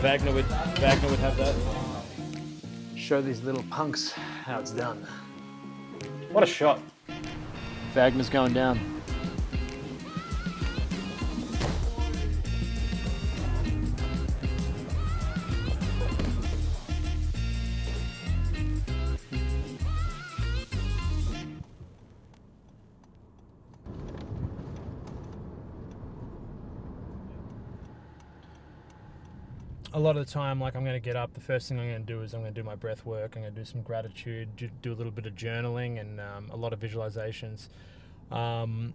Vagner would have that. Show these little punks how it's done. What a shot. Vagner's going down. A lot of the time, like, I'm going to get up, the first thing I'm going to do is I'm going to do my breath work, I'm going to do some gratitude, do a little bit of journaling and a lot of visualizations. After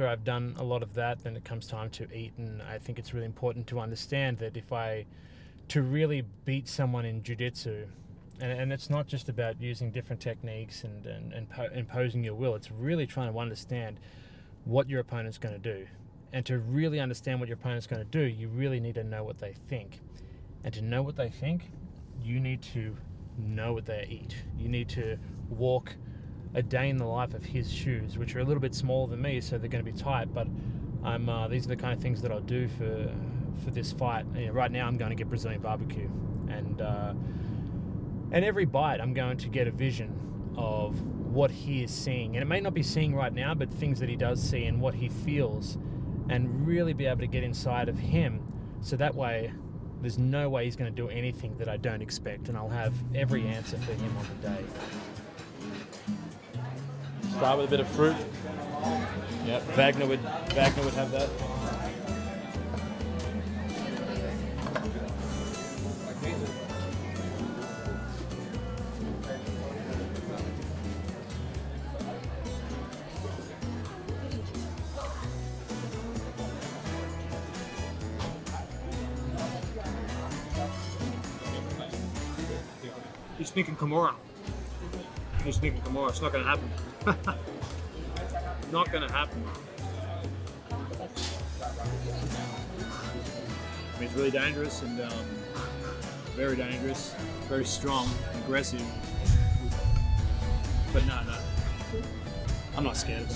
I've done a lot of that, then it comes time to eat, and I think it's really important to understand that to really beat someone in jiu-jitsu, and it's not just about using different techniques and imposing your will, it's really trying to understand what your opponent's going to do. And to really understand what your opponent's going to do, you really need to know what they think. And to know what they think, you need to know what they eat. You need to walk a day in the life of his shoes, which are a little bit smaller than me, so they're going to be tight. But these are the kind of things that I'll do for this fight. You know, right now, I'm going to get Brazilian barbecue, and every bite, I'm going to get a vision of what he is seeing. And it may not be seeing right now, but things that he does see and what he feels, and really be able to get inside of him, so that way there's no way he's going to do anything that I don't expect, and I'll have every answer for him on the day. Start with a bit of fruit. Yep, Vagner would have that. You're speaking Kimura. It's not going to happen. Not going to happen. I mean, it's really dangerous and very dangerous, very strong, aggressive. But no, I'm not scared.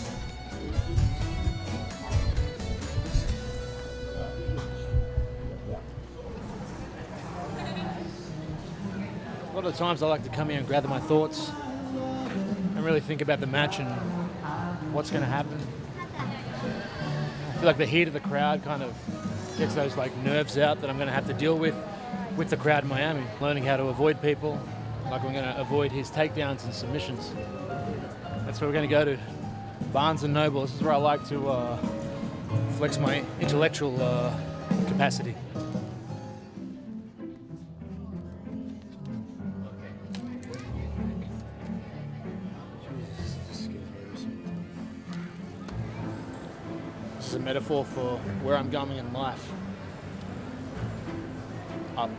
A lot of the times I like to come here and gather my thoughts and really think about the match and what's going to happen. I feel like the heat of the crowd kind of gets those like nerves out that I'm going to have to deal with the crowd in Miami. Learning how to avoid people, like I'm going to avoid his takedowns and submissions. That's where we're going to go to, Barnes & Noble. This is where I like to flex my intellectual capacity. This is a metaphor for where I'm going in life. Up.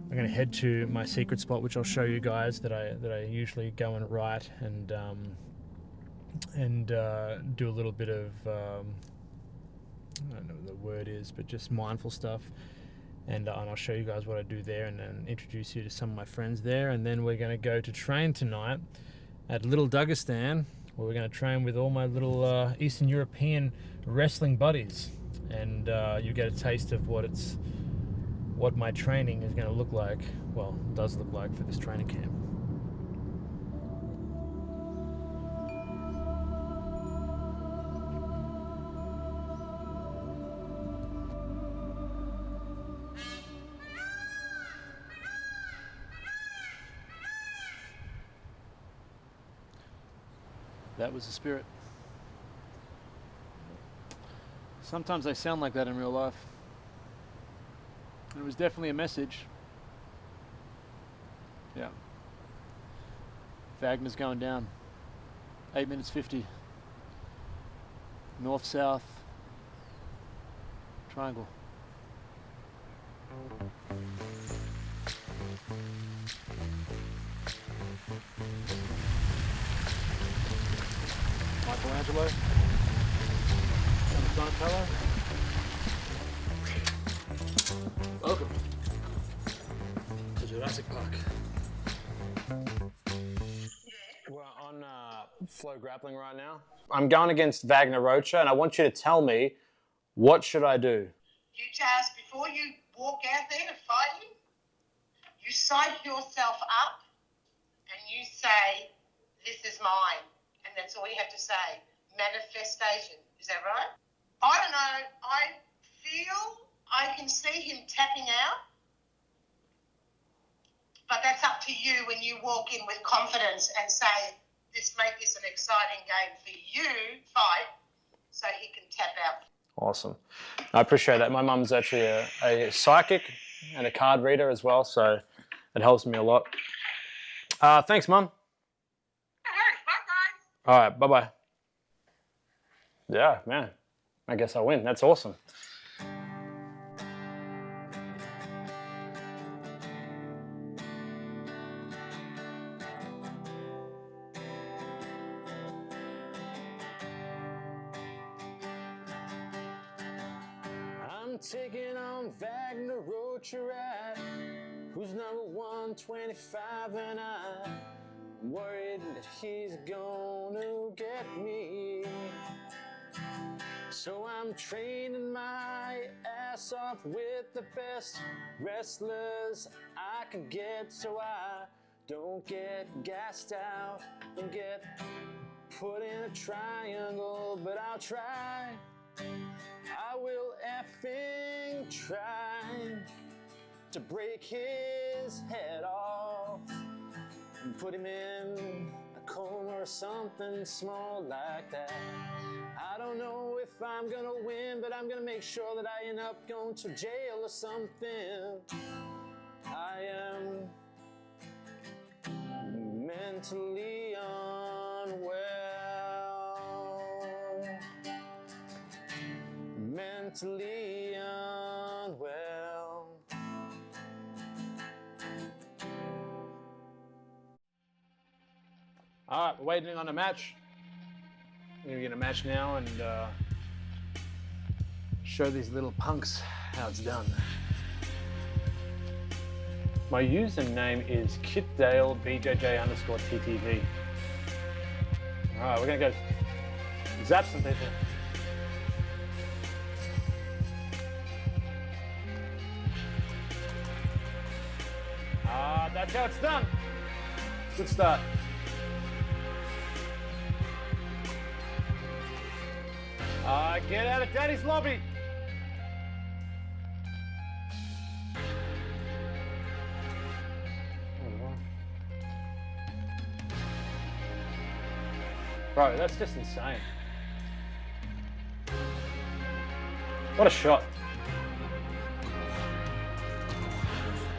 I'm going to head to my secret spot, which I'll show you guys, that I usually go and write and do a little bit of I don't know what the word is, but just mindful stuff. And I'll show you guys what I do there, and then introduce you to some of my friends there. And then we're going to go to train tonight at Little Dagestan, where we're going to train with all my little Eastern European wrestling buddies, and you get a taste of what my training is going to look like, well, does look like for this training camp. That was the spirit. Sometimes they sound like that in real life. And it was definitely a message. Yeah. Vagner's going down. 8 minutes 50. North-south. Triangle. Michelangelo. Donatello. Welcome to Jurassic Park. We're on FloGrappling right now. I'm going against Vagner Rocha, and I want you to tell me, what should I do? You just, before you walk out there to fight him, you psych yourself up and you say, this is mine. And that's all you have to say. Manifestation. Is that right? I don't know. I feel I can see him tapping out. But that's up to you when you walk in with confidence and say, make this an exciting game for you, fight, so he can tap out. Awesome. I appreciate that. My mum's actually a psychic and a card reader as well, so it helps me a lot. Thanks, Mum. Bye-bye. All right, bye-bye. Yeah, man. I guess I win. That's awesome. I'm taking on Vagner Rocha, who's number 125, and I'm worried that he's gonna get me. So I'm training my ass off with the best wrestlers I can get, so I don't get gassed out and get put in a triangle, but I'll try. I will effing try to break his head off and put him in a coma or something small like that. I don't know if I'm gonna win, but I'm gonna make sure that I end up going to jail or something. I am mentally unwell. Mentally unwell. All right, we're waiting on a match. We're gonna get a match now and show these little punks how it's done. My username is KitDaleBJJ_TTV. All right, we're gonna go zap some people. That's how it's done. Good start. Get out of Daddy's lobby. Bro, that's just insane. What a shot.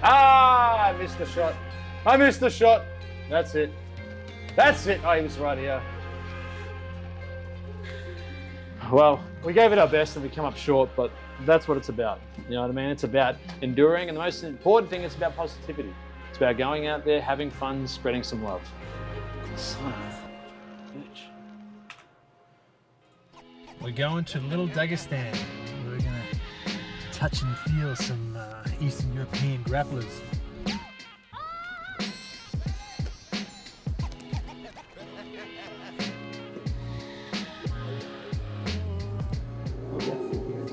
I missed the shot. I missed the shot. That's it. That's it. Oh, he was right here. Well, we gave it our best and we come up short, but that's what it's about. You know what I mean? It's about enduring, and the most important thing is about positivity. It's about going out there, having fun, spreading some love. Son of a bitch. We're going to Little Dagestan. We're gonna touch and feel some Eastern European grapplers.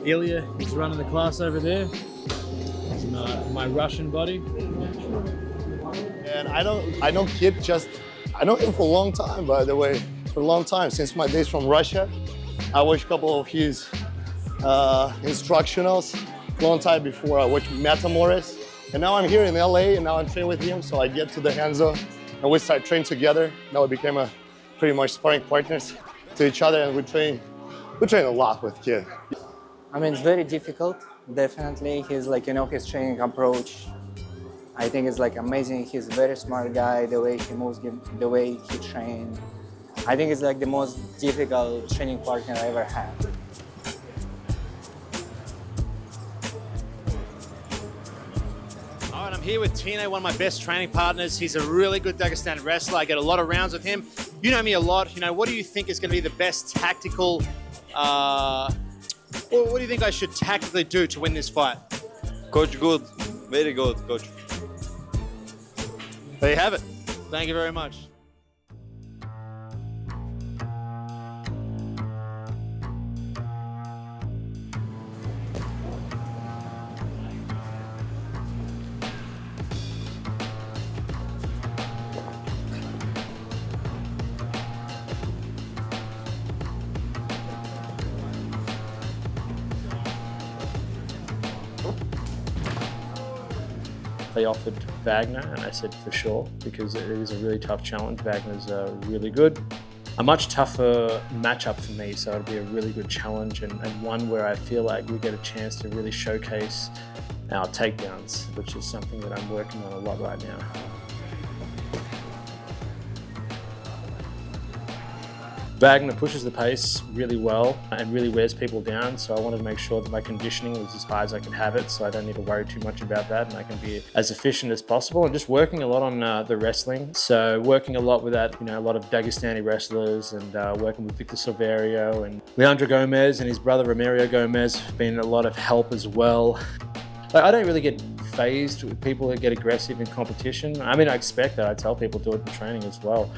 Ilya is running the class over there. He's my Russian buddy. And I know Kit I know him for a long time, by the way, for a long time, since my days from Russia. I watched a couple of his instructionals, long time before I watched Metamoris. And now I'm here in LA and now I'm training with him, so I get to the Hanzo and we start training together. Now we became pretty much sparring partners to each other, and we train a lot with Kit. I mean, it's very difficult, definitely. He's like, his training approach, I think it's like amazing. He's a very smart guy, the way he moves, the way he trains. I think it's like the most difficult training partner I ever had. All right, I'm here with Tino, one of my best training partners. He's a really good Dagestani wrestler. I get a lot of rounds with him. You know me a lot. What do you think is going to be the best tactical Well, what do you think I should tactically do to win this fight? Coach, good. Very good, coach. There you have it. Thank you very much. They offered Vagner, and I said for sure, because it is a really tough challenge. Wagner's really good. A much tougher matchup for me, so it'll be a really good challenge, and one where I feel like we get a chance to really showcase our takedowns, which is something that I'm working on a lot right now. Vagner pushes the pace really well and really wears people down, so I wanted to make sure that my conditioning was as high as I could have it, so I don't need to worry too much about that, and I can be as efficient as possible. And just working a lot on the wrestling, so working a lot with that, a lot of Dagestani wrestlers, and working with Victor Silverio and Leandro Gomez and his brother Romario Gomez have been a lot of help as well. I don't really get phased with people that get aggressive in competition. I mean, I expect that. I tell people to do it in training as well.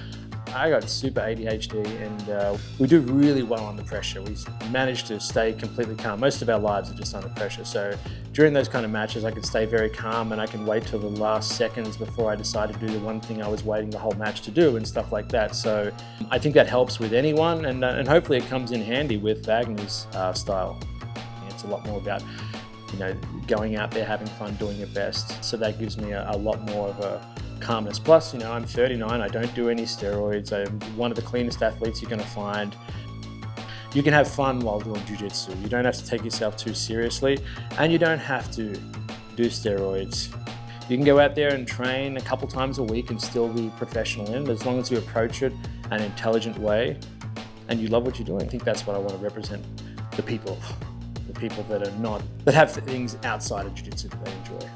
I got super ADHD, and we do really well under pressure. We manage to stay completely calm. Most of our lives are just under pressure. So during those kind of matches, I can stay very calm, and I can wait till the last seconds before I decide to do the one thing I was waiting the whole match to do and stuff like that. So I think that helps with anyone, and hopefully it comes in handy with Wagner's style. It's a lot more about going out there, having fun, doing your best. So that gives me a lot more of a calmness. Plus, I'm 39, I don't do any steroids. I'm one of the cleanest athletes you're going to find. You can have fun while doing jiu-jitsu. You don't have to take yourself too seriously, and you don't have to do steroids. You can go out there and train a couple times a week and still be professional in it, as long as you approach it in an intelligent way and you love what you're doing. I think that's what I want to represent, the people that have things outside of jiu-jitsu that they enjoy.